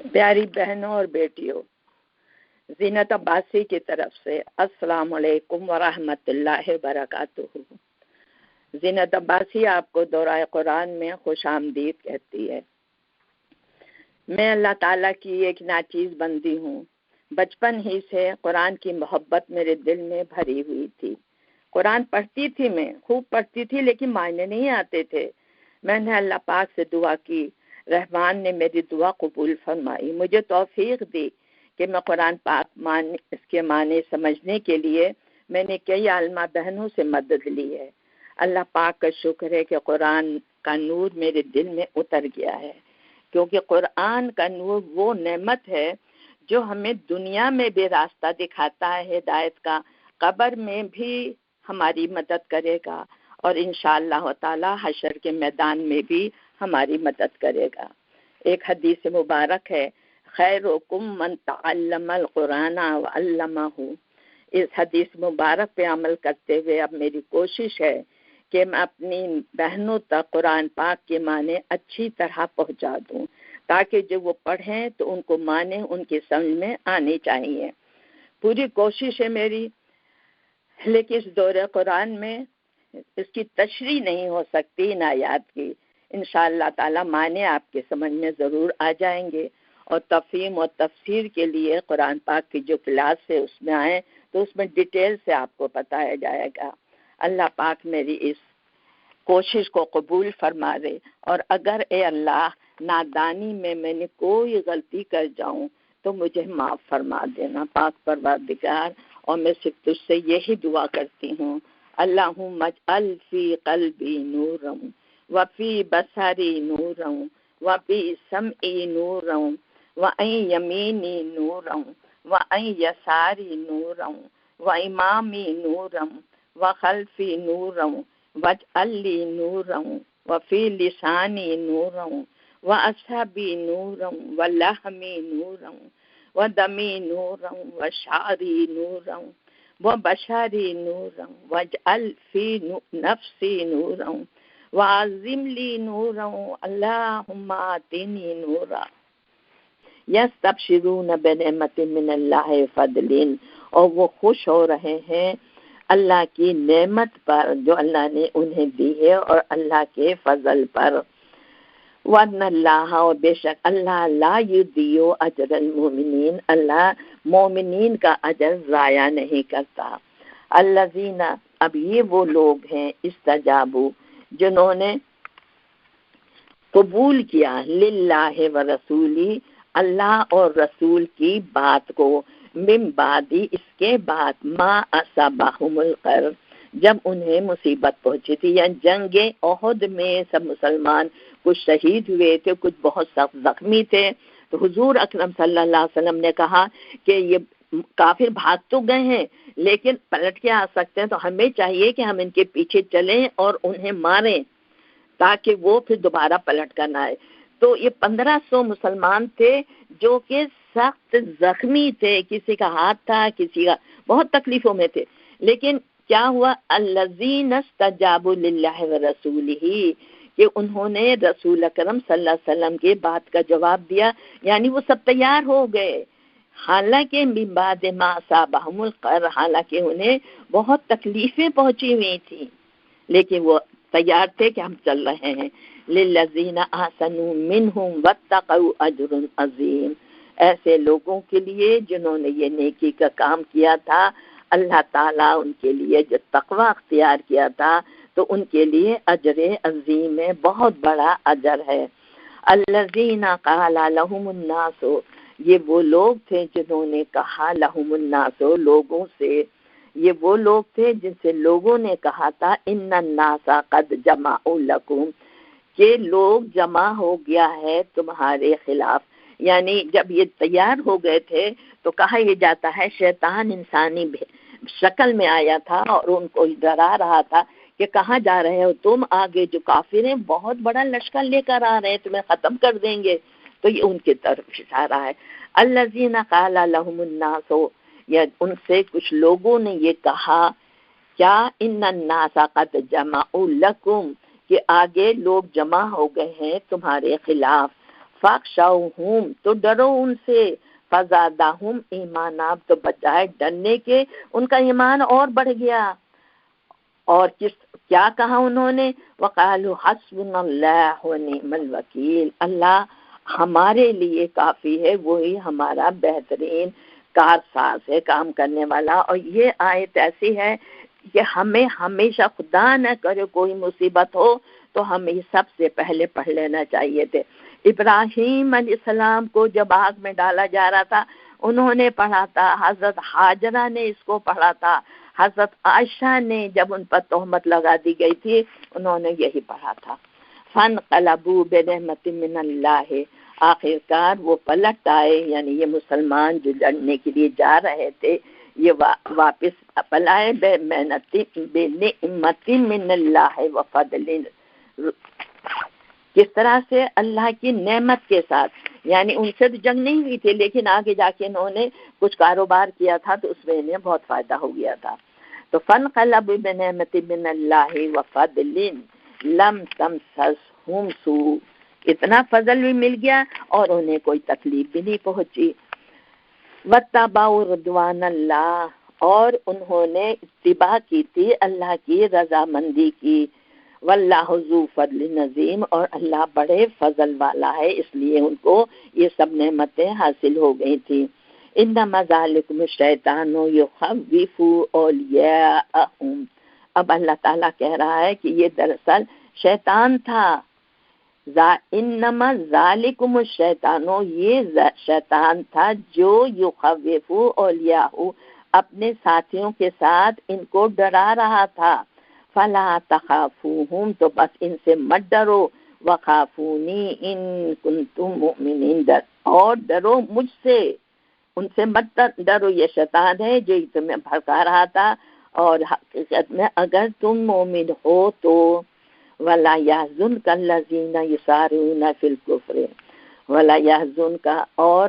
پیاری بہنوں اور بیٹیوں، زینت عباسی کی طرف سے السلام علیکم ورحمۃ اللہ وبرکاتہ۔ زینت عباسی آپ کو دورہ قرآن میں خوش آمدید کہتی ہے۔ میں اللہ تعالیٰ کی ایک ناچیز بندی ہوں۔ بچپن ہی سے قرآن کی محبت میرے دل میں بھری ہوئی تھی۔ قرآن پڑھتی تھی، میں خوب پڑھتی تھی، لیکن معنی نہیں آتے تھے۔ میں نے اللہ پاک سے دعا کی، رحمان نے میری دعا قبول فرمائی، مجھے توفیق دی کہ میں قرآن پاک اس کے معنی سمجھنے کے لیے میں نے کئی عالمہ بہنوں سے مدد لی ہے۔ اللہ پاک کا شکر ہے کہ قرآن کا نور میرے دل میں اتر گیا ہے، کیونکہ قرآن کا نور وہ نعمت ہے جو ہمیں دنیا میں بھی راستہ دکھاتا ہے ہدایت کا، قبر میں بھی ہماری مدد کرے گا، اور انشاءاللہ تعالی حشر کے میدان میں بھی ہماری مدد کرے گا۔ ایک حدیث مبارک ہے، خیرکم من تعلم القرآن وعلمہ۔ اس حدیث مبارک پہ عمل کرتے ہوئے اب میری کوشش ہے کہ میں اپنی بہنوں تک قرآن پاک کے معنی اچھی طرح پہنچا دوں، تاکہ جب وہ پڑھیں تو ان کو معنی ان کی سمجھ میں آنے چاہیے۔ پوری کوشش ہے میری، لیکن اس دورہ قرآن میں اس کی تشریح نہیں ہو سکتی ان آیات کی۔ انشاءاللہ تعالی معنی آپ کے سمجھ میں ضرور آ جائیں گے، اور تفہیم اور تفسیر کے لیے قرآن پاک کی جو کلاس ہے اس میں آئیں تو اس میں ڈیٹیل سے آپ کو بتایا جائے گا۔ اللہ پاک میری اس کوشش کو قبول فرما دے، اور اگر اے اللہ نادانی میں نے کوئی غلطی کر جاؤں تو مجھے معاف فرما دینا پاک پروردگار۔ اور میں صرف تجھ سے یہی دعا کرتی ہوں، اللہم اجعل فی قلبی نورا وفی بصری نورا وفی سمعی نورا وعن یمینی نورا وعن یساری نورا وامامی نورا وخلفی نورا واجعل لی نورا وفی لسانی نورا واصحبی نورا ولحمی نورا ودمی نورا وشعری نورا وبشری نورا واجعل فی نفسی نورا وعظم لی نورا اللہم آتنی نورا۔ یستبشرون بنعمت من اللہ فضل، اور وہ خوش ہو رہے ہیں اللہ کی نعمت پر جو اللہ نے انہیں دی ہے اور اللہ کے فضل پر۔ وَأَنَّ اللَّهَ، اور بے شک اللہ لا یضیع اجر المؤمنین، اللہ مومنین کا اجر ضائع نہیں کرتا۔ الذین، اب یہ وہ لوگ ہیں استجابوا جنہوں نے قبول کیا للہ و رسولی، اللہ اور رسول کی بات کو، من بعد، اس کے بعد ما اصابہم القرح، جب انہیں مصیبت پہنچی تھی، یعنی جنگ احد میں سب مسلمان کچھ شہید ہوئے تھے، کچھ بہت سخت زخمی تھے، تو حضور اکرم صلی اللہ علیہ وسلم نے کہا کہ یہ کافر بھاگ تو گئے ہیں لیکن پلٹ کے آ سکتے ہیں، تو ہمیں چاہیے کہ ہم ان کے پیچھے چلیں اور انہیں ماریں تاکہ وہ پھر دوبارہ پلٹ کر نہ آئے۔ تو یہ 1500 مسلمان تھے جو کہ سخت زخمی تھے، کسی کا ہاتھ تھا، کسی کا بہت تکلیفوں میں تھے، لیکن کیا ہوا، الذین استجابوا للہ ورسولہ، کہ انہوں نے رسول اکرم صلی اللہ علیہ وسلم کے بات کا جواب دیا، یعنی وہ سب تیار ہو گئے، حالانکہ من بعد ما اصابہم القرح، حالانکہ انہیں بہت تکلیفیں پہنچی ہوئی تھیں، لیکن وہ تیار تھے کہ ہم چل رہے ہیں۔ للذین احسنوا منہم واتقوا اجر عظیم، ایسے لوگوں کے لیے جنہوں نے یہ نیکی کا کام کیا تھا، اللہ تعالیٰ ان کے لیے جو تقوی اختیار کیا تھا تو ان کے لیے اجر عظیم ہے، بہت بڑا اجر ہے۔ الذین قال لهم الناس، یہ وہ لوگ تھے جنہوں نے کہا لهم الناس، لوگوں سے، یہ وہ لوگ تھے جن سے لوگوں نے کہا تھا ان الناس قد جمعوا لکم، کہ لوگ جمع ہو گیا ہے تمہارے خلاف، یعنی جب یہ تیار ہو گئے تھے تو کہا یہ جاتا ہے شیطان انسانی شکل میں آیا تھا اور ان کو ڈرا رہا تھا کہ کہاں جا رہے ہو تم، آگے جو کافر ہیں بہت بڑا لشکر لے کر آ رہے ہیں، تمہیں ختم کر دیں گے، تو یہ ان کی طرف اشارہ ہے۔ الذین قال لهم الناس، یا ان سے کچھ لوگوں نے یہ کہا، کیا ان الناس قد جمعوا لکم، کہ آگے لوگ جمع ہو گئے ہیں تمہارے خلاف، فاخشوہم تو ڈرو ان سے، فزادہم ایمانا تو بجائے ڈرنے کے ان کا ایمان اور بڑھ گیا۔ اور کیا کہا انہوں نے؟ وقالوا حسبنا اللہ ونعم الوکیل، اللہ ہمارے لیے کافی ہے، وہی ہمارا بہترین کارساز ہے، کام کرنے والا۔ اور یہ آیت ایسی ہے کہ ہمیں ہمیشہ، خدا نہ کرے کوئی مصیبت ہو تو ہمیں سب سے پہلے پڑھ لینا چاہیے تھے۔ ابراہیم علیہ السلام کو جب آگ میں ڈالا جا رہا تھا انہوں نے پڑھا تھا، حضرت ہاجرہ نے اس کو پڑھا تھا، حضرت عائشہ نے جب ان پر تہمت لگا دی گئی تھی انہوں نے یہی پڑھا تھا۔ فانقلبوا بنعمت من اللہ، آخر کار وہ پلٹ آئے، یعنی یہ مسلمان جو لڑنے کے لیے جا رہے تھے یہ واپس پلائے بنعمت من اللہ وفضل، کس طرح سے؟ اللہ کی نعمت کے ساتھ، یعنی ان سے تو جنگ نہیں ہوئی تھی لیکن آگے جا کے انہوں نے کچھ کاروبار کیا تھا تو اس میں انہیں بہت فائدہ ہو گیا تھا۔ تو فانقلبوا بنعمت من اللہ وفضل لم تمسسہم سوء، اتنا فضل بھی مل گیا اور انہیں کوئی تکلیف بھی نہیں پہنچی۔ واتبعوا رضوان اللہ، اور انہوں نے اتباع کی تھی اللہ کی رضامندی کی۔ واللہ ذو فضل عظیم، اور اللہ بڑے فضل والا ہے، اس لیے ان کو یہ سب نعمتیں حاصل ہو گئی تھی۔ انما ذالکم الشیطان یخوف اولیاءہم، اب اللہ تعالیٰ کہہ رہا ہے کہ یہ دراصل شیطان تھا۔ انما ذالکم الشیطان، یہ شیطان تھا جو یخوف اولیاءہ، اپنے ساتھیوں کے ساتھ ان کو ڈرا رہا تھا۔ فلا تخافوہم، تو بس ان سے مت ڈرو، وخافونی ان کنتم مؤمنین، اور ڈرو مجھ سے، ان سے مت ڈرو، یہ شیطان ہے جو تمہیں بھڑکا رہا تھا، اور حقیقت میں اگر تم مومن ہو تو ولا يحزنک الذین یسارعون فی الکفر، ولا يحزنک، اور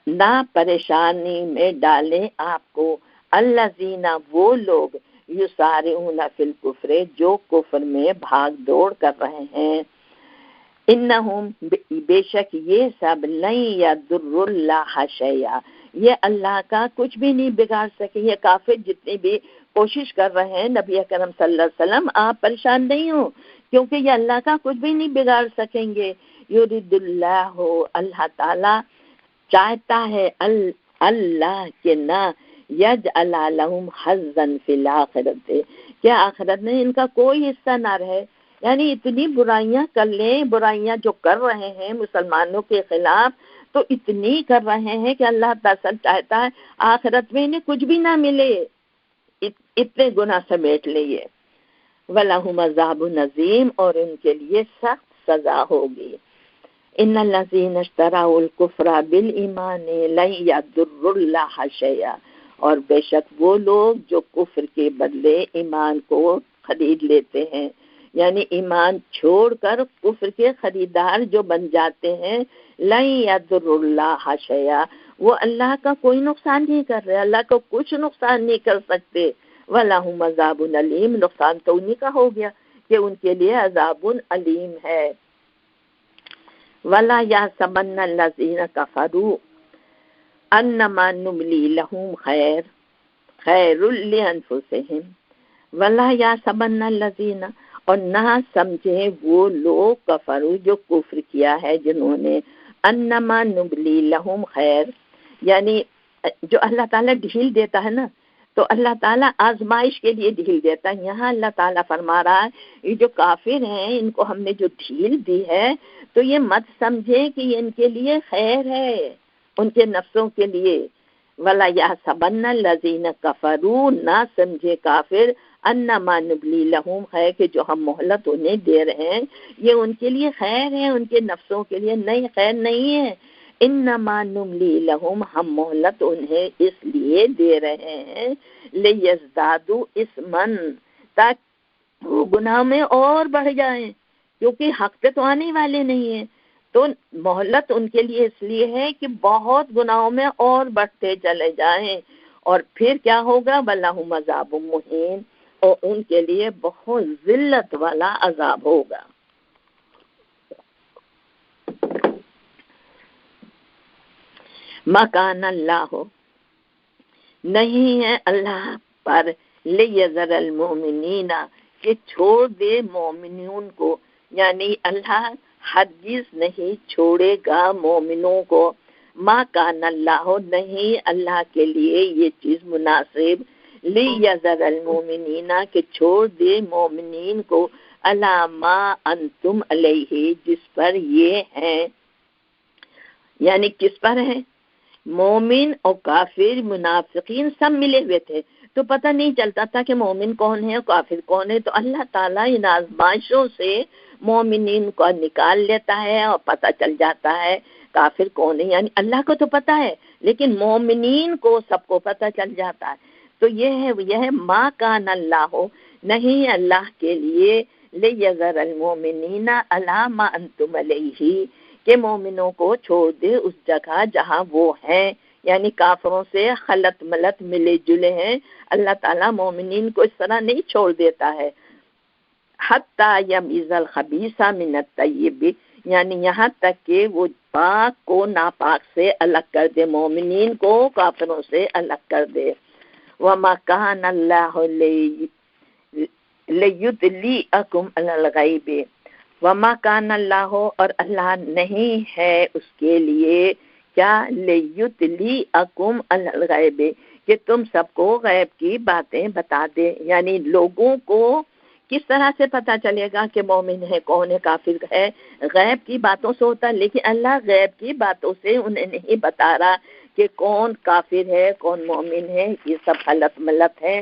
نہ پریشانی میں ڈالیں آپ کو، الذین، وہ لوگ، یسارعون فی الکفر، جو کفر میں بھاگ دوڑ کر رہے ہیں، انہم، بے شک یہ سب، لن یضر اللہ شیئا، یہ اللہ کا کچھ بھی نہیں بگاڑ سکے۔ یہ کافر جتنی بھی کوشش کر رہے ہیں نبی اکرم صلی اللہ علیہ وسلم آپ پریشان نہیں ہوں، کیونکہ یہ اللہ کا کچھ بھی نہیں بگاڑ سکیں گے۔ یرید اللہ، اللہ تعالی چاہتا ہے، اللہ کے نہ، یجعل لہم حظا فی الآخرۃ، کہ آخرت میں ان کا کوئی حصہ نہ رہے، یعنی اتنی برائیاں کر لیں، برائیاں جو کر رہے ہیں مسلمانوں کے خلاف تو اتنی کر رہے ہیں کہ اللہ تعالیٰ چاہتا ہے آخرت میں انہیں کچھ بھی نہ ملے، اتنے گناہ سمیٹ لے یہ۔ وَلَهُمْ عَذَابٌ عَظِيمٌ، اور ان کے لیے سخت سزا ہوگی۔ ان الذین اشتروا الکفر بالایمان لن یضروا اللہ شیئا، اور بے شک وہ لوگ جو کفر کے بدلے ایمان کو خرید لیتے ہیں، یعنی ایمان چھوڑ کر کفر کے خریدار جو بن جاتے ہیں، لن یضروا اللہ شیئا، وہ اللہ کا کوئی نقصان نہیں کر رہے، اللہ کو کچھ نقصان نہیں کر سکتے۔ وَلَهُمْ عَذَابٌ علیم، نقصان تو انہی کا ہو گیا کہ ان کے لیے عذاب علیم ہے۔ وَلَا يَحْسَبَنَّ الَّذِينَ كَفَرُوا أَنَّمَا نُمْلِي لَهُمْ خَيْرٌ لِأَنفُسِهِمْ وَلَا يَحْسَبَنَّ الَّذِينَ، اور نہ سمجھے وہ لوگ کفروا جو کفر کیا ہے جنہوں نے، انما نبلی لہم خیر، یعنی جو اللہ تعالیٰ ڈھیل دیتا ہے نا تو اللہ تعالیٰ آزمائش کے لیے ڈھیل دیتا ہے۔ یہاں اللہ تعالیٰ فرما رہا ہے یہ جو کافر ہیں ان کو ہم نے جو ڈھیل دی ہے تو یہ مت سمجھے کہ یہ ان کے لیے خیر ہے، ان کے نفسوں کے لیے۔ وَلَا يَحْسَبَنَّ الَّذِينَ كَفَرُوا، نہ سمجھے کافر، انما نبلی لہم خیر، کہ جو ہم مہلت انہیں دے رہے ہیں یہ ان کے لیے خیر ہے، ان کے نفسوں کے لیے نہیں، خیر نہیں ہے۔ انما نملی لہم، ہم مہلت انہیں اس لیے دے رہے ہیں، لیزدادوا اثما، تاکہ وہ گناہ میں اور بڑھ جائیں، کیونکہ حق پہ تو آنے والے نہیں ہیں، تو مہلت ان کے لیے اس لیے ہے کہ بہت گناہوں میں اور بڑھتے چلے جائیں، اور پھر کیا ہوگا؟ وَلَهُمْ عَذَابٌ مُهِینٌ، اور ان کے لیے بہت ذلت والا عذاب ہوگا۔ مکان اللہ نہیں ہے اللہ پر لیذر المؤمنین کہ چھوڑ دے مومنون کو، یعنی اللہ ہرگز نہیں چھوڑے گا مومنوں کو. ما کان اللہ نہیں اللہ کے لیے یہ چیز مناسب لیذر المؤمنین کہ چھوڑ دے مومنین کو علی ما انتم علیہ جس پر یہ ہیں، یعنی کس پر ہے؟ مومن اور کافر منافقین سب ملے ہوئے تھے تو پتہ نہیں چلتا تھا کہ مومن کون ہے اور کافر کون ہے. تو اللہ تعالیٰ ان آزمائشوں سے مومنین کو نکال لیتا ہے اور پتہ چل جاتا ہے کافر کون ہے. یعنی اللہ کو تو پتہ ہے لیکن مومنین کو سب کو پتہ چل جاتا ہے. تو یہ ہے ما کان اللہ نہیں اللہ کے لیے لیذر المؤمنین علی ما انتم علیہ کہ مومنوں کو چھوڑ دے اس جگہ جہاں وہ ہیں، یعنی کافروں سے خلط ملت ملے جلے ہیں. اللہ تعالیٰ مومنین کو اس طرح نہیں چھوڑ دیتا ہے. حتی یمیز الخبیث من الطیب یعنی یہاں تک کہ وہ پاک کو ناپاک سے الگ کر دے، مومنین کو کافروں سے الگ کر دے. وما کان اللہ لیطلعکم علی الغیب وما کان اللہ اور اللہ نہیں ہے اس کے لیے کیا لیطلعکم علی الغیب کہ تم سب کو غیب کی باتیں بتا دے. یعنی لوگوں کو کس طرح سے پتہ چلے گا کہ مومن ہے کون ہے کافر ہے؟ غیب کی باتوں سے ہوتا ہے، لیکن اللہ غیب کی باتوں سے انہیں نہیں بتا رہا کہ کون کافر ہے کون مومن ہے، یہ سب غلط ملت ہے.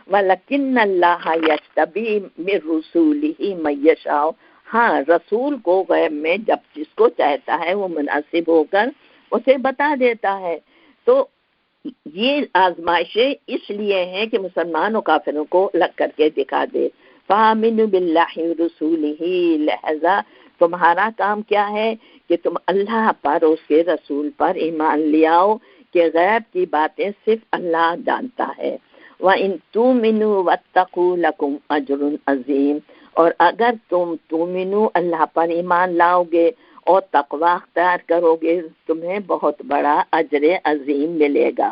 وَلَكِنَّ اللَّهَ يَجْتَبِي مِن رُّسُولِهِ مَن يَشَاءُ ہاں رسول کو غیب میں جب جس کو چاہتا ہے وہ مناسب ہو کر اسے بتا دیتا ہے. تو یہ آزمائشیں اس لیے ہیں کہ مسلمان و کافروں کو الگ کر کے دکھا دے. فَآمِنُوا بِاللَّهِ وَرُسُولِهِ لہذا تمہارا کام کیا ہے کہ تم اللہ پر اس کے رسول پر ایمان لے آؤ کہ غیب کی باتیں صرف اللہ جانتا ہے. وَإِن تُؤْمِنُوا وَاتَّقُوا لَكُمْ أَجْرٌ عَظِيمٌ اور اگر تم تؤمنوا اللہ پر ایمان لاؤ گے اور تقوی اختیار کرو گے تمہیں بہت بڑا اجر عظیم ملے گا.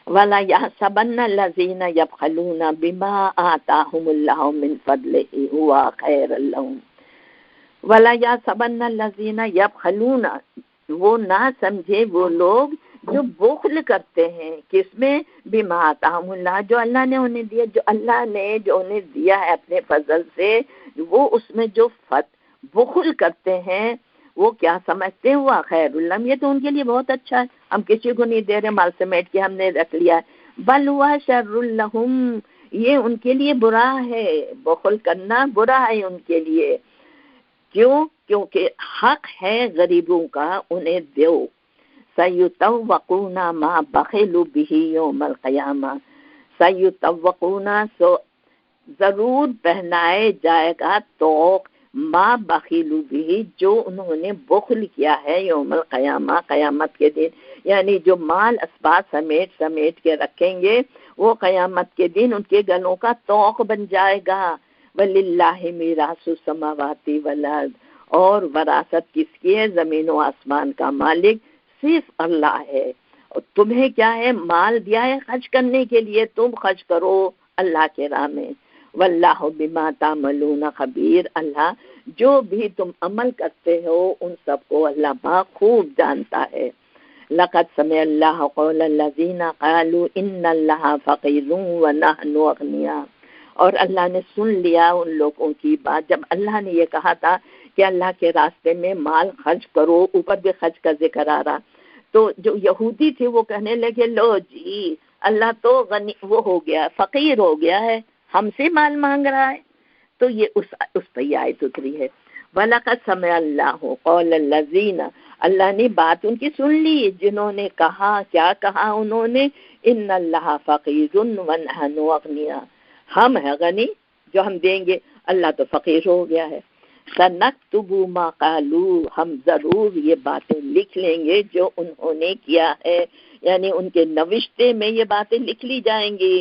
وَلَا يَحْسَبَنَّ الَّذِينَ يَبْخَلُونَ بِمَا آتَاهُمُ اللَّهُ مِنْ فَضْلِهِ هُوَ خَيْرًا لَهُمْ وَلَا يَحْسَبَنَّ الَّذِينَ يَبْخَلُونَ وہ نہ سمجھے وہ لوگ جو بخل کرتے ہیں کس میں بما آتاہم اللہ جو اللہ نے انہیں دیا، جو اللہ نے جو انہیں دیا ہے اپنے فضل سے وہ اس میں جو بخل کرتے ہیں وہ کیا سمجھتے ہیں؟ ہوا خیر اللہ یہ تو ان کے لیے بہت اچھا ہے، ہم کسی کو نہیں دے رہے مال سمیٹ کے ہم نے رکھ لیا ہے. بل ہوا شر لہم یہ ان کے لیے برا ہے، بخل کرنا برا ہے ان کے لیے. کیوں؟ کیونکہ حق ہے غریبوں کا انہیں دو. سیطوقون ما بخلوا به یوم القیامہ سیطوقون سو ضرور پہنائے جائے گا توق ما بخلوا به جو انہوں نے بخل کیا ہے یوم القیامہ قیامت کے دن، یعنی جو مال اسباب سمیٹ کے رکھیں گے وہ قیامت کے دن ان کے گلوں کا توق بن جائے گا. وَلِلَّهِ مِيرَاثُ السَّمَاوَاتِ وَالْأَرْضِ اور وراثت کس کی ہے؟ زمین و آسمان کا مالک صرف اللہ ہے. اور تمہیں کیا ہے؟ مال دیا ہے خرچ کرنے کے لیے، تم خرچ کرو اللہ کے راہ میں. واللہ بما تعملون خبیر اللہ جو بھی تم عمل کرتے ہو ان سب کو اللہ بخوب جانتا ہے. لقد سمع اللہ قول الذین قالوا ان اللہ فقیر ونحن اغنیاء اور اللہ نے سن لیا ان لوگوں کی بات جب اللہ نے یہ کہا تھا کہ اللہ کے راستے میں مال خرچ کرو، اوپر بھی خرچ کا ذکر آ رہا. تو جو یہودی تھے وہ کہنے لگے لو جی اللہ تو غنی وہ ہو گیا فقیر ہو گیا ہے ہم سے مال مانگ رہا ہے. تو یہ اس پہ یہ آیت اتری ہے. وَلَقَدْ سَمِعَ اللَّهُ قَوْلَ الَّذِينَ اللہ نے بات ان کی سن لی جنہوں نے کہا کیا کہا انہوں نے ان اللہ فقیر ونحن اغنیاء ہم ہیں غنی جو ہم دیں گے، اللہ تو فقیر ہو گیا ہے. سنکتب ما قالوا ہم ضرور یہ باتیں لکھ لیں گے جو انہوں نے کیا ہے، یعنی ان کے نوشتے میں یہ باتیں لکھ لی جائیں گی.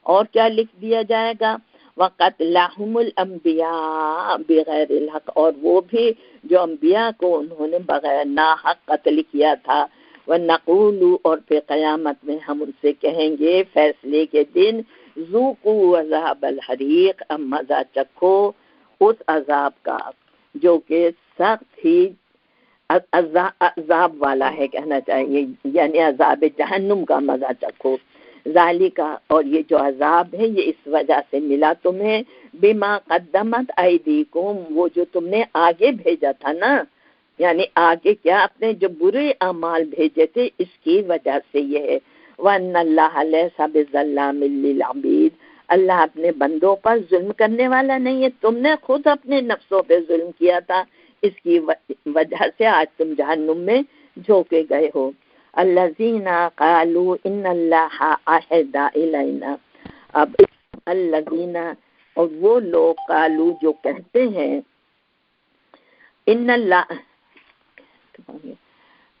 اور کیا لکھ دیا جائے گا؟ وَقَتْلَهُمُ الْأَنْبِيَاءَ بِغَيْرِ الْحَقِّ اور وہ بھی جو انبیاء کو انہوں نے بغیر ناحق قتل کیا تھا. وَنَقُولُ اور پھر قیامت میں ہم ان سے کہیں گے فیصلے کے دن ذُوقُوا عذاب الحریق، اب مزہ چکھو اس عذاب کا جو کہ سخت ہی عذاب والا ہے کہنا چاہیے، یعنی عذاب جہنم کا مزہ چکھو۔ ذالکا اور یہ جو عذاب ہے یہ اس وجہ سے ملا تمہیں بما قدمت ایدیکم، وہ جو تم نے آگے بھیجا تھا نا، یعنی آگے کیا اپنے جو برے اعمال بھیجے تھے اس کی وجہ سے یہ ہے۔ وَأَنَّ اللَّهَ لَيْسَ بِظَلَّامٍ لِّلْعَبِيدِ، اللہ اپنے بندوں پر ظلم کرنے والا نہیں ہے، تم نے خود اپنے نفسوں پہ ظلم کیا تھا، اس کی وجہ سے آج تم جہنم میں جھونکے گئے ہو۔ الذین قالوا ان اللہ عہد الینا، اب الذین اور وہ لوگ قالوا جو کہتے ہیں، ان اللہ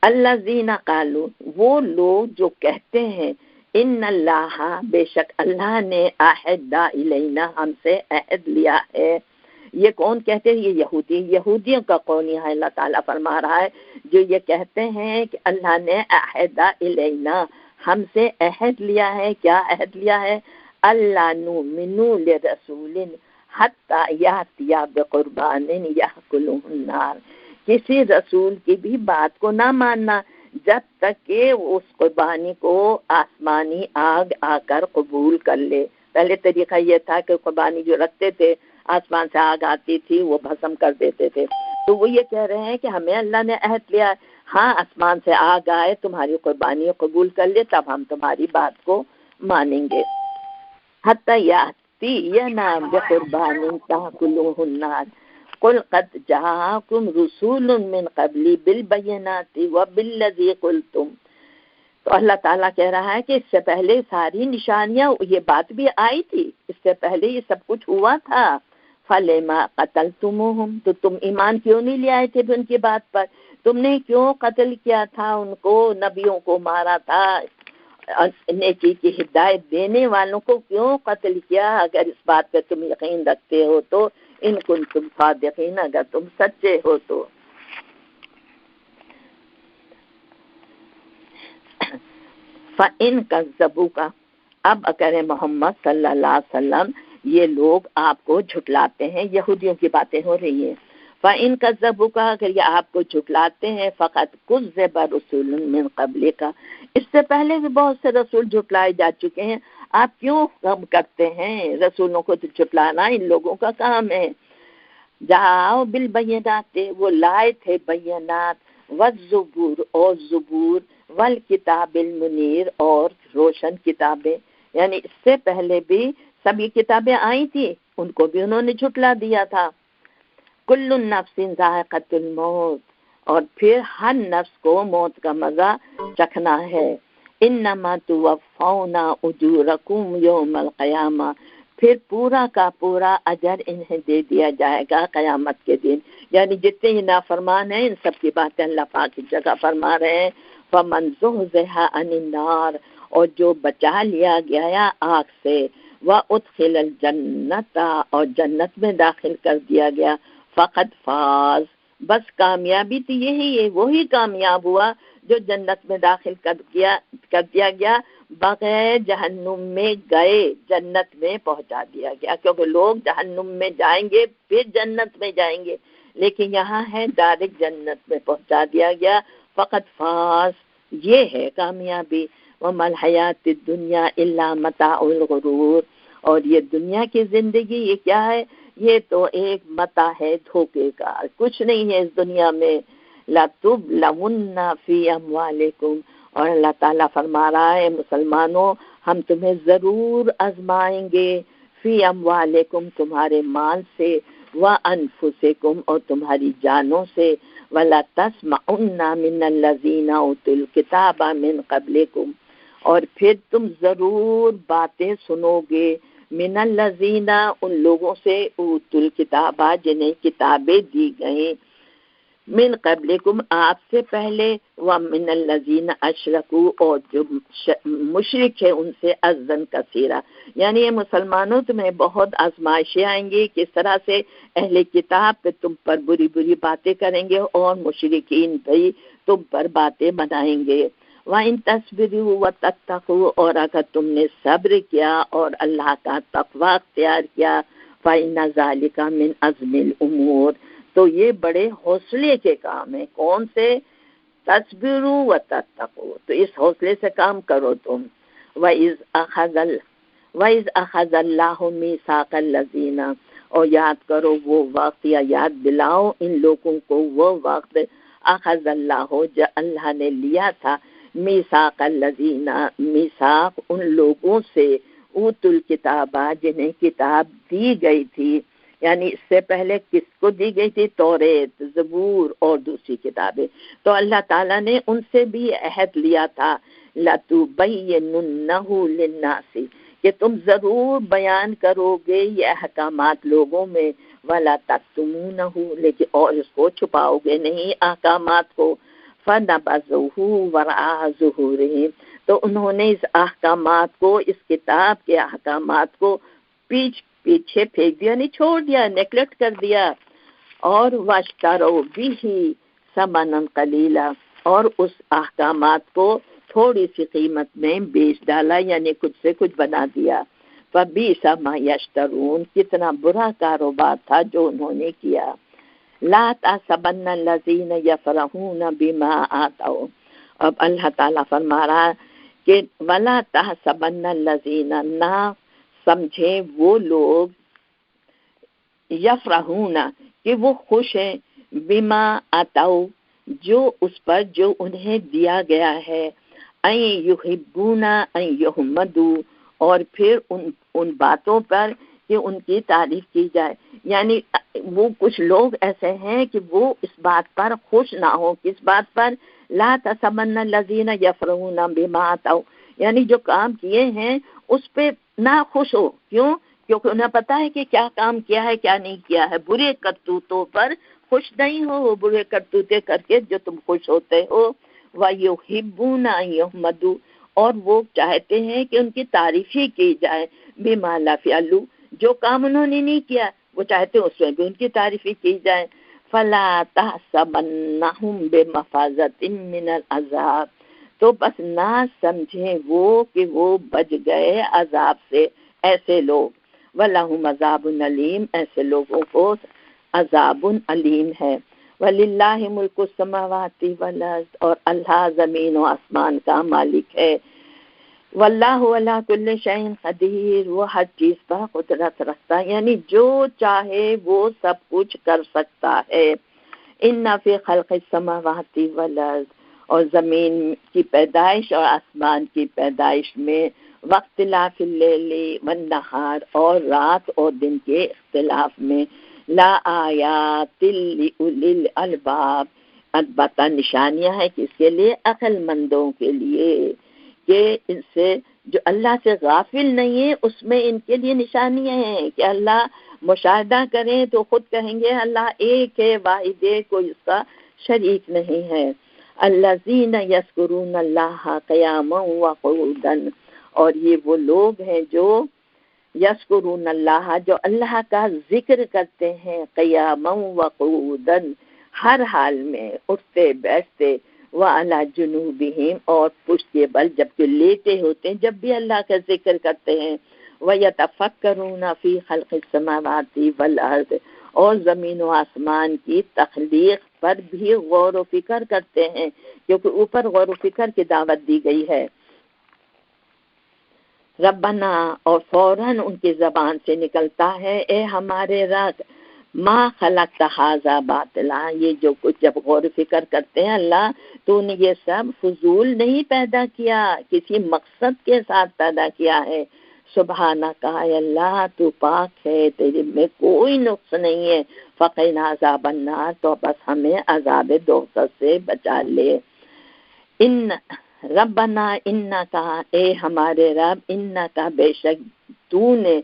الذین قالوا وہ لوگ جو کہتے ہیں ان اللہ بے شک اللہ نے عہد الینا ہم سے عہد لیا ہے۔ یہ کون کہتے ہیں؟ یہ یہودیوں کا قول ہے۔ اللہ تعالیٰ فرما رہا ہے جو یہ کہتے ہیں کہ اللہ نے عہد الینا ہم سے عہد لیا ہے۔ کیا عہد لیا ہے؟ اللہ نؤمن لرسول حتی یأتی بقربان یأکلہ النار، کسی رسول کی بھی بات کو نہ ماننا جب تک کہ اس قربانی کو آسمانی آگ آ کر قبول کر لے۔ پہلے طریقہ یہ تھا کہ قربانی جو رکھتے تھے آسمان سے آگ آتی تھی وہ بھسم کر دیتے تھے، تو وہ یہ کہہ رہے ہیں کہ ہمیں اللہ نے عہد لیا، ہاں آسمان سے آگ آئے تمہاری قربانی قبول کر لے تب ہم تمہاری بات کو مانیں گے۔ حتی یأتینا بقربان تأکلہ النار قل قد جاءکم رسول من قبلی بالبینات وبالذی قلتم، تو اللہ تعالیٰ کہہ رہا ہے کہ اس سے پہلے ساری نشانیاں یہ بات بھی آئی تھی، اس سے پہلے یہ سب کچھ ہوا تھا۔ فَلِمَا قَتَلْتُمُوهُمْ، تو تم ایمان کیوں نہیں لے آئے تھے ان کی بات پر؟ تم نے کیوں قتل کیا تھا ان کو، نبیوں کو مارا تھا، نیکی کی ہدایت دینے والوں کو کیوں قتل کیا؟ اگر اس بات پہ تم یقین رکھتے ہو تو، ان کنتم صادقین، اگر تم سچے ہو تو۔ فَإِن كَذَّبُوكَ، اب اگر محمد صلی اللہ علیہ وسلم یہ لوگ آپ کو جھٹلاتے ہیں، یہودیوں کی باتیں ہو رہی ہیں، فَإِن كَذَّبُوكَ اگر یہ آپ کو جھٹلاتے ہیں، فَقَدْ كُذِّبَ رُسُلٌ مِّن قَبْلِكَ، اس سے پہلے بھی بہت سے رسول جھٹلائے جا چکے ہیں، آپ کیوں کم کرتے ہیں؟ رسولوں کو تو جھٹلانا ان لوگوں کا کام ہے۔ جاؤ بالبینات، وہ لائے تھے بینات، والزبور اور زبور، والکتاب المنیر اور روشن کتابیں، یعنی اس سے پہلے بھی سب یہ کتابیں آئی تھی، ان کو بھی انہوں نے جھٹلا دیا تھا۔ کل نفس ذائقۃ الموت، اور پھر ہر نفس کو موت کا مزہ چکھنا ہے۔ انما توفون اجورکم یوم القیامہ، پھر پورا کا پورا اجر انہیں دے دیا جائے گا قیامت کے دن، یعنی جتنے ہی نافرمان ہیں ان سب کی باتیں اللہ پاک کی جگہ فرما رہے ہیں۔ فمن زحزح عن النار، اور جو بچا لیا گیا آگ سے، وادخل الجنت، اور جنت میں داخل کر دیا گیا، فقد فاز، بس کامیابی تو یہی ہے، وہی کامیاب ہوا جو جنت میں داخل کر دیا گیا، بغیر جہنم میں گئے جنت میں پہنچا دیا گیا، کیونکہ لوگ جہنم میں جائیں گے پھر جنت میں جائیں گے، لیکن یہاں ہے ڈائریکٹ جنت میں پہنچا دیا گیا۔ فقط فاز، یہ ہے کامیابی۔ وما الحیات الدنیا الا متاع الغرور، اور یہ دنیا کی زندگی یہ کیا ہے؟ یہ تو ایک متاع ہے دھوکے کا، کچھ نہیں ہے اس دنیا میں۔ لَتُبْلَوُنَّ فِي أَمْوَالِكُمْ، اور اللہ تعالیٰ فرما رہا ہے مسلمانوں ہم تمہیں ضرور آزمائیں گے، فی اموالکم تمہارے مال سے، وانفسکم اور تمہاری جانوں سے، ولا تسمعن من الذین اوتوا الکتاب من قبلکم، اور پھر تم ضرور باتیں سنو گے، من الذین ان لوگوں سے، اوتوا الکتاب جنہیں کتابیں دی گئیں، من قبلکم آپ سے پہلے، ومن الذین اشرکوا اور جو مشرک ہے ان سے، اذًا کثیرا، یعنی یہ مسلمانوں تمہیں بہت آزمائشیں آئیں گی، کس طرح سے اہل کتاب پہ تم پر بری بری باتیں کریں گے اور مشرکین بھی تم پر باتیں بنائیں گے۔ وَإِن تَصْبِرُوا وَتَتَّقُوا، اور اگر تم نے صبر کیا اور اللہ کا تقوی اختیار کیا، فَإِنَّ ذَلِكَ مِنْ عَزْمِ الْأُمُورِ، تو یہ بڑے حوصلے کے کام ہیں۔ کون سے؟ تَصْبِرُوا وَتَتَّقُوا، تو اس حوصلے سے کام کرو تم۔ وَإِذْ أَخَذَ اللَّهُ مِيثَاقَ الَّذِينَ، اور یاد کرو وہ وقت، یا یاد دلاؤ ان لوگوں کو وہ وقت، اخذ اللہ، جو اللہ نے لیا تھا، میثاق الذین، میثاق ان لوگوں سے، اوتوا الکتاب، جنہیں کتاب دی گئی تھی، یعنی اس سے پہلے کس کو دی گئی تھی؟ توریت، زبور اور دوسری کتابیں، تو اللہ تعالیٰ نے ان سے بھی عہد لیا تھا، لَتُبَيِّنُنَّهُ لِلنَّاسِ، کہ تم ضرور بیان کرو گے یہ احکامات لوگوں میں، وَلَا تَكْتُمُونَهُ، لیکن اور اس کو چھپاؤ گے نہیں احکامات کو، فَنَبَذُوهُ وَرَاءَ ظُهُورِهِمْ، تو انہوں نے اس احکامات کو، اس کتاب کے احکامات کو پیچھے پھینک دیا، نہیں چھوڑ دیا، نیگلیکٹ کر دیا، اور وَاشْتَرَوْا بِهِ ثَمَنًا قَلِيلًا، اور اس احکامات کو تھوڑی سی قیمت میں بیچ ڈالا، یعنی کچھ سے کچھ بنا دیا۔ فَبِئْسَ مَا يَشْتَرُونَ، کتنا برا کاروبار تھا جو انہوں نے کیا۔ لَا تَحْسَبَنَّ الَّذِينَ يَفْرَحُونَ بِمَا آتَوْا، اب اللہ تعالیٰ فرما رہا کہ وَلَا تَحْسَبَنَّ الَّذِينَ، نہ سمجھے وہ لوگ، یفرحون، کہ وہ خوش ہیں، بما آتَوْا، جو اس پر جو انہیں دیا گیا ہے، ان یحبون ان یحمدوا، اور پھر ان باتوں پر کہ ان کی تعریف کی جائے، یعنی وہ کچھ لوگ ایسے ہیں کہ وہ اس بات پر خوش نہ ہو، کس بات پر؟ لا تحسبن الذین یفرحون بما آتوا، یعنی جو کام کیے ہیں اس پہ نہ خوش ہو، کیوں؟ کیونکہ انہیں پتا ہے کہ کیا کام کیا ہے کیا نہیں کیا ہے، برے کرتوتوں پر خوش نہیں ہو، برے کرتوتے کر کے جو تم خوش ہوتے ہو، وَيُحِبُّونَ أَن يُحْمَدُوا، اور وہ چاہتے ہیں کہ ان کی تعریف ہی کی جائے، بِمَا لَمْ يَفْعَلُوا، جو کام انہوں نے نہیں کیا وہ چاہتے ہیں اس میں بھی ان کی تعریف ہی کی جائے۔ فَلَا تَحْسَبَنَّهُمْ بِمَفَازَةٍ مِّنَ الْعَذَابِ، تو بس نہ سمجھیں وہ کہ وہ بچ گئے عذاب سے، ایسے لوگ، وَلَهُمْ عَذَابٌ أَلِيمٌ، ایسے لوگوں کو عذاب علیم ہے۔ وَلِلَّهِ مُلْكُ السَّمَاوَاتِ وَالْأَرْضِ، اور اللہ زمین و آسمان کا مالک ہے۔ وَاللَّهُ عَلَىٰ كُلِّ شَيْءٍ قَدِيرٌ، وہ ہر چیز پر قدرت رکھتا ہے، یعنی جو چاہے وہ سب کچھ کر سکتا ہے۔ إِنَّ فِي خَلْقِ السَّمَاوَاتِ وَالْأَرْضِ، اور زمین کی پیدائش اور آسمان کی پیدائش میں، وَاخْتِلَافِ اللَّيْلِ وَالنَّهَارِ، اور رات اور دن کے اختلاف میں، لَآيَاتٍ لِأُولِي الْأَلْبَابِ، البتہ نشانیاں ہیں کس کے لیے؟ عقل مندوں کے لیے، کہ ان سے جو اللہ سے غافل نہیں ہے اس میں ان کے لیے نشانیاں ہیں کہ اللہ مشاہدہ کریں تو خود کہیں گے اللہ ایک ہے، واحد ہے، کوئی اس کا شریک نہیں ہے۔ الذین یذکرون اللہ قیاما وقعودا، اور یہ وہ لوگ ہیں جو یذکرون اللہ، جو اللہ کا ذکر کرتے ہیں، قیاما وقعودا، ہر حال میں، اٹھتے بیٹھتے، وَعَلَىٰ جُنُوبِهِمْ، اور پشت کے بل جبکہ لیٹے ہوتے ہیں جب بھی اللہ کا ذکر کرتے ہیں، وَيَتَفَكَّرُونَ فِي خَلْقِ السَّمَاوَاتِ وَالْأَرْضِ، اور زمین و آسمان کی تخلیق پر بھی غور و فکر کرتے ہیں، کیونکہ اوپر غور و فکر کی دعوت دی گئی ہے۔ ربنا، اور فوراً ان کی زبان سے نکلتا ہے، اے ہمارے رب، ما خلقت ھذا باطلا، یہ جو کچھ جب غور و فکر کرتے ہیں اللہ، تو نے یہ سب فضول نہیں پیدا کیا، کسی مقصد کے ساتھ پیدا کیا ہے۔ سبحانک، اے اللہ تو پاک ہے، تیرے میں کوئی نقص نہیں ہے، فقنا عذاب النار، تو بس ہمیں عذاب دوزخ سے بچا لے۔ ان ربنا انکا، اے ہمارے رب، انکا بے شک تو نے،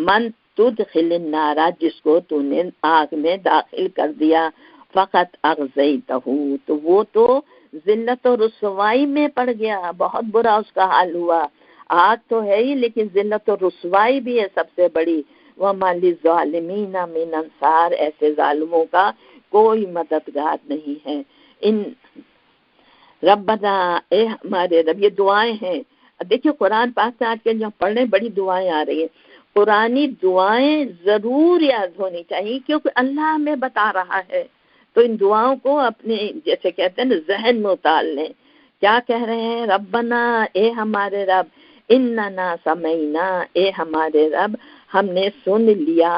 من تدخل النار، جس کو تو نے آگ میں داخل کر دیا، فقط اغزیتہ، تو وہ تو ذلت و رسوائی میں پڑ گیا، بہت برا اس کا حال ہوا، آگ تو ہے ہی لیکن ذلت و رسوائی بھی ہے سب سے بڑی۔ وَمَا لِلظَّالِمِينَ مِنْ أَنصَارٍ، ایسے ظالموں کا کوئی مددگار نہیں ہے۔ ربنا اے ہمارے رب، یہ دعائیں ہیں. دیکھیے قرآن پاک سے آج کل جو پڑھ رہے ہیں بڑی دعائیں آ رہی ہیں. قرآنی دعائیں ضرور یاد ہونی چاہیے کیونکہ اللہ ہمیں بتا رہا ہے. تو ان دعاؤں کو اپنے جیسے کہتے ہیں نا ذہن میں اتار لیں. کیا کہہ رہے ہیں؟ ربنا اے ہمارے رب، اننا سمینا اے ہمارے رب، ہم نے سن لیا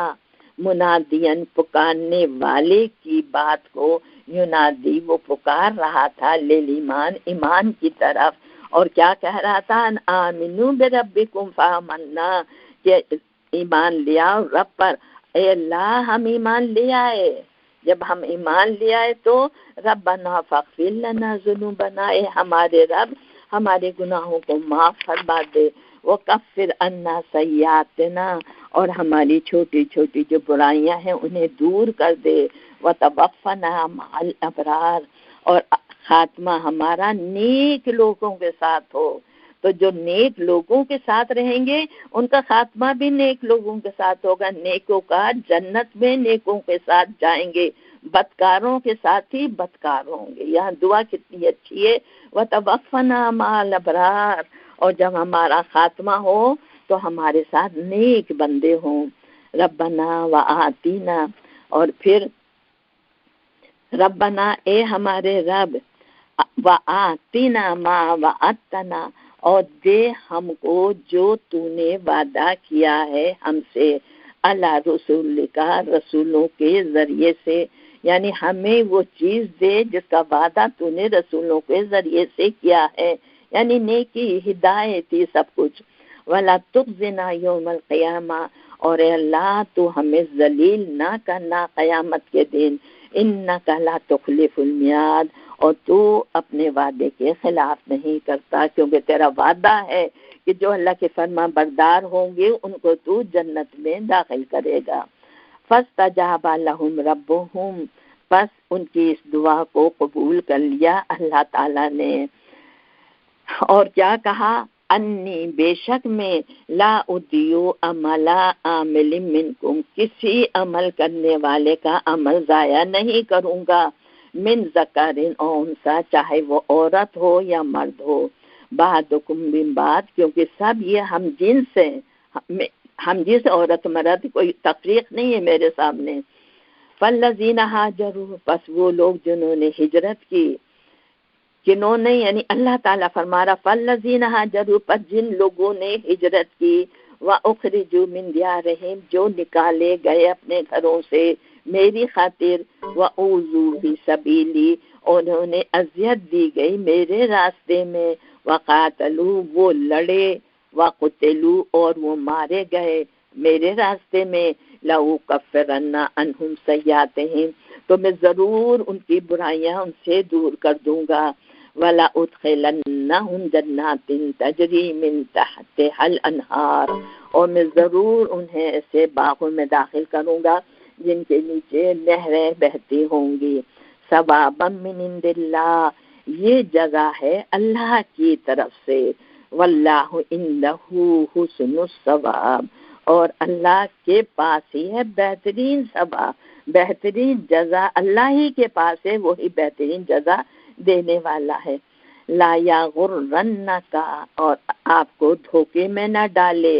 منادین پکارنے والے کی بات کو. ینادی وہ پکار رہا تھا لیلیمان ایمان کی طرف. اور کیا کہہ رہا تھا؟ ان آمنو بربکم فآمنا کہ ایمان لیا رب پر. اے اللہ ہم ایمان لے آئے. جب ہم ایمان لے آئے تو ربنا فاغفر لنا ذنوبنا اے ہمارے رب ہمارے گناہوں کو معاف فرما دے. وکفر عنا سیئاتنا اور ہماری چھوٹی چھوٹی جو برائیاں ہیں انہیں دور کر دے. وتوفنا مع الابرار اور خاتمہ ہمارا نیک لوگوں کے ساتھ ہو. تو جو نیک لوگوں کے ساتھ رہیں گے ان کا خاتمہ بھی نیک لوگوں کے ساتھ ہوگا. نیکوں کا جنت میں نیکوں کے ساتھ جائیں گے، بدکاروں کے ساتھ ہی بدکار ہوں گے. یہاں دعا کتنی اچھی ہے، وتوفنا مع الابرار. اور جب ہمارا خاتمہ ہو تو ہمارے ساتھ نیک بندے ہوں. ربنا وآتینا اور پھر ربنا اے ہمارے رب وآتینا ما وعدتنا اور دے ہم کو جو تو نے وعدہ کیا ہے ہم سے، اللہ رسول کا رسولوں کے ذریعے سے. یعنی ہمیں وہ چیز دے جس کا وعدہ تو نے رسولوں کے ذریعے سے کیا ہے، یعنی نیکی ہدایت یہ سب کچھ. ولا تخزنا یوم القیامہ اور اے اللہ تو ہمیں ذلیل نہ کرنا قیامت کے دن. انک لا تخلف المیعاد اور تو اپنے وعدے کے خلاف نہیں کرتا کیونکہ تیرا وعدہ ہے کہ جو اللہ کے فرما بردار ہوں گے ان کو تو جنت میں داخل کرے گا. فاستجاب لهم ربهم پس ان کی اس دعا کو قبول کر لیا اللہ تعالیٰ نے. اور کیا کہا؟ انی بے شک میں لا اضیع عمل عامل منکم کسی عمل کرنے والے کا عمل ضائع نہیں کروں گا. من ذکر او انثی چاہے وہ عورت ہو یا مرد ہو. بعضکم من بعض کیونکہ سب یہ ہم جنس ہیں، ہم جنس عورت مرد کوئی تفریق نہیں ہے میرے سامنے. فالذین ہاجروا پس وہ لوگ جنہوں نے ہجرت کی. جنہوں نے یعنی اللہ تعالیٰ فرما رہا فالذین ہاجروا پس جن لوگوں نے ہجرت کی. وَأُخْرِجُوا مِن دِيَارِهِمْ جو نکالے گئے اپنے گھروں سے میری خاطر. وَأُوذُوا فِي سَبِيلِي انہوں نے اذیت دی گئی میرے راستے میں. وَقَاتَلُوا وہ لڑے. وَقُتِلُوا اور وہ مارے گئے میرے راستے میں. لَأُكَفِّرَنَّ عَنْهُمْ سَيِّئَاتِهِمْ تو میں ضرور ان کی برائیاں ان سے دور کر دوں گا. وَلَا أُدْخِلَنَّهُمْ جَنَّاتٍ تَجْرِي مِن تَحْتِهَا الْأَنْهَارُ اور میں ضرور انہیں ایسے باغوں میں داخل کروں گا جن کے نیچے نہریں بہتی ہوں گی. ثوابا من عند اللہ یہ جگہ ہے اللہ کی طرف سے. واللہ عندہ حسن الثواب اور اللہ کے پاس ہی ہے بہترین ثواب، بہترین جزا اللہ ہی کے پاس ہے، وہی بہترین جزا دینے والا ہے. لا یغرنک اور آپ کو دھوکے میں نہ ڈالے.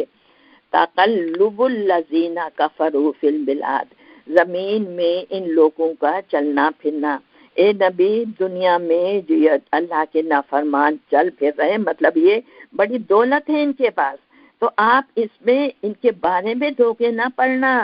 تقلب الذین کفروا فی البلاد زمین میں ان لوگوں کا چلنا پھرنا. اے نبی دنیا میں جو اللہ کے نافرمان چل پھر رہے مطلب یہ بڑی دولت ہے ان کے پاس، تو آپ اس میں ان کے بارے میں دھوکے نہ پڑنا.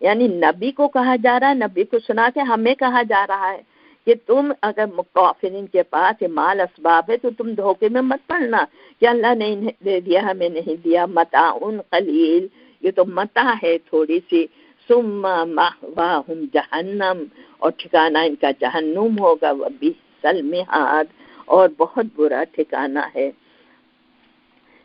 یعنی نبی کو کہا جا رہا ہے، نبی کو سنا کے ہمیں کہا جا رہا ہے کہ تم اگر کافرین کے پاس مال اسباب ہے تو تم دھوکے میں مت پڑنا کہ اللہ نے انہیں دے دیا ہمیں نہیں دیا. متاع قلیل یہ تو متاع ہے تھوڑی سی. ثم مأواہم جہنم اور ٹھکانہ ان کا جہنم ہوگا. وبئس المہاد اور بہت برا ٹھکانہ ہے.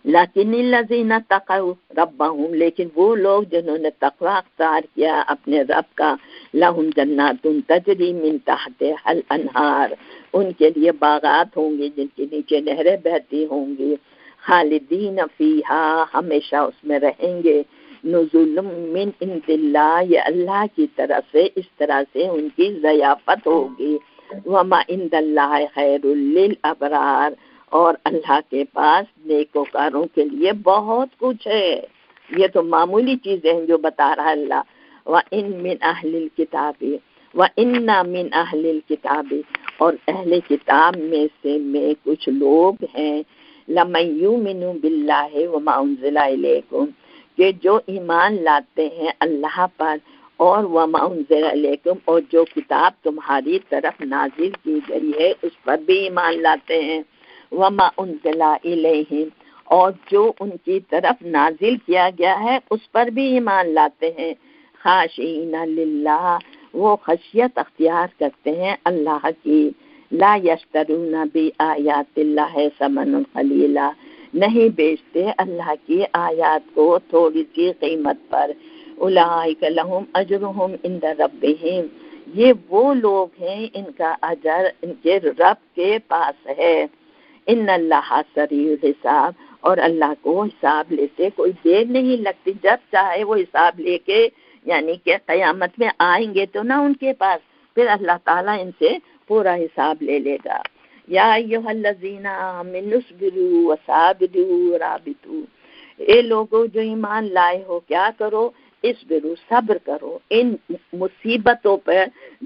لیکن الذین اتقوا ربہم لیکن وہ لوگ جنہوں نے تقوی اختیار کیا اپنے رب کا. لہم جنات تجری من تحتها الانہار ان کے لیے باغات ہوں گے جن کے نیچے نہریں بہتی ہوں گی. خالدین فیہا ہمیشہ اس میں رہیں گے. نزل من عند اللہ یہ اللہ کی طرف سے اس طرح سے ان کی ضیافت ہوگی. وما عند اللہ خیر للابرار، اور اللہ کے پاس نیکوکاروں کے لیے بہت کچھ ہے. یہ تو معمولی چیزیں ہیں جو بتا رہا اللہ. وَإِن مِّنْ أَهْلِ الْكِتَابِ وَإِنَّا مِّنْ أَهْلِ الْكِتَابِ، اور اہل کتاب میں کچھ لوگ ہیں لَمَن يُؤْمِنُ بِاللَّهِ وَمَا أُنزِلَ إِلَيْكُمْ، کہ جو ایمان لاتے ہیں اللہ پر اور وَمَا أُنزِلَ إِلَيْكُمْ، اور جو کتاب تمہاری طرف نازل کی گئی ہے اس پر بھی ایمان لاتے ہیں. وَمَا أُنزِلَ إِلَيْهِمْ، اور جو ان کی طرف نازل کیا گیا ہے اس پر بھی ایمان لاتے ہیں. خاشعین للہ، وہ خشیت اختیار کرتے ہیں اللہ کی. لا یشترون بآیات اللہ ثمنا قلیلا، نہیں بیچتے اللہ کی آیات کو تھوڑی سی قیمت پر. اولئک لہم اجرہم عند ربہم، یہ وہ لوگ ہیں ان کا اجر ان کے رب کے پاس ہے. ان اللہ سریع الحساب، اور اللہ کو حساب لیتے کوئی دیر نہیں لگتی، جب چاہے وہ حساب لے کے، یعنی کہ قیامت میں آئیں گے تو نہ ان کے پاس، پھر اللہ تعالیٰ ان سے پورا حساب لے لے گا. یا ایھا الذین آمنوا اصبروا وصابروا ورابطوا، اے لوگوں جو ایمان لائے ہو کیا کرو؟ اصبروا، صبر کرو ان مصیبتوں پر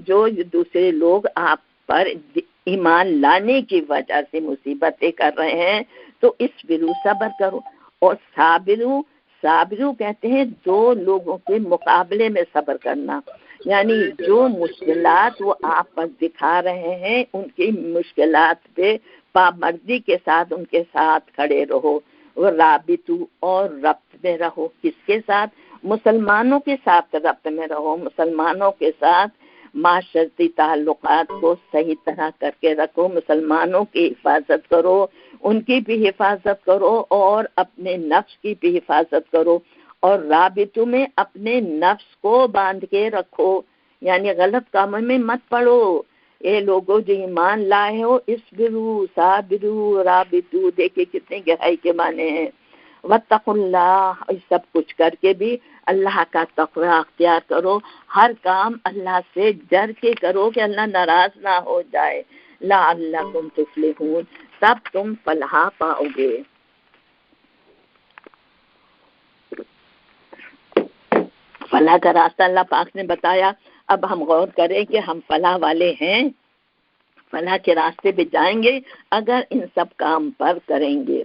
جو دوسرے لوگ آپ پر ایمان لانے کی وجہ سے مصیبتیں کر رہے ہیں، تو اصبروا، صبر کرو. اور صابرو کہتے ہیں دو لوگوں کے مقابلے میں صبر کرنا، یعنی جو مشکلات وہ آپ پر دکھا رہے ہیں ان کی مشکلات پہ پابندی کے ساتھ ان کے ساتھ کھڑے رہو. وہ رابطو، اور ربط میں رہو، کس کے ساتھ؟ مسلمانوں کے ساتھ ربط میں رہو، مسلمانوں کے ساتھ معاشرتی تعلقات کو صحیح طرح کر کے رکھو، مسلمانوں کی حفاظت کرو، ان کی بھی حفاظت کرو اور اپنے نفس کی بھی حفاظت کرو. اور رابطوں میں اپنے نفس کو باندھ کے رکھو، یعنی غلط کاموں میں مت پڑو. اے لوگوں جو ایمان لائے ہو، اصبروا صابروا رابطوا، دیکھیں کتنے گہرائی کے معنی ہیں. واتقوا اللہ، سب کچھ کر کے بھی اللہ کا تقوی اختیار کرو، ہر کام اللہ سے ڈر کے کرو کہ اللہ ناراض نہ ہو جائے. لعلکم تفلحون، تب تم فلاح پاؤ گے. فلاح کا راستہ اللہ پاک نے بتایا. اب ہم غور کریں کہ ہم فلاح والے ہیں، فلاح کے راستے پہ جائیں گے اگر ان سب کام پر کریں گے.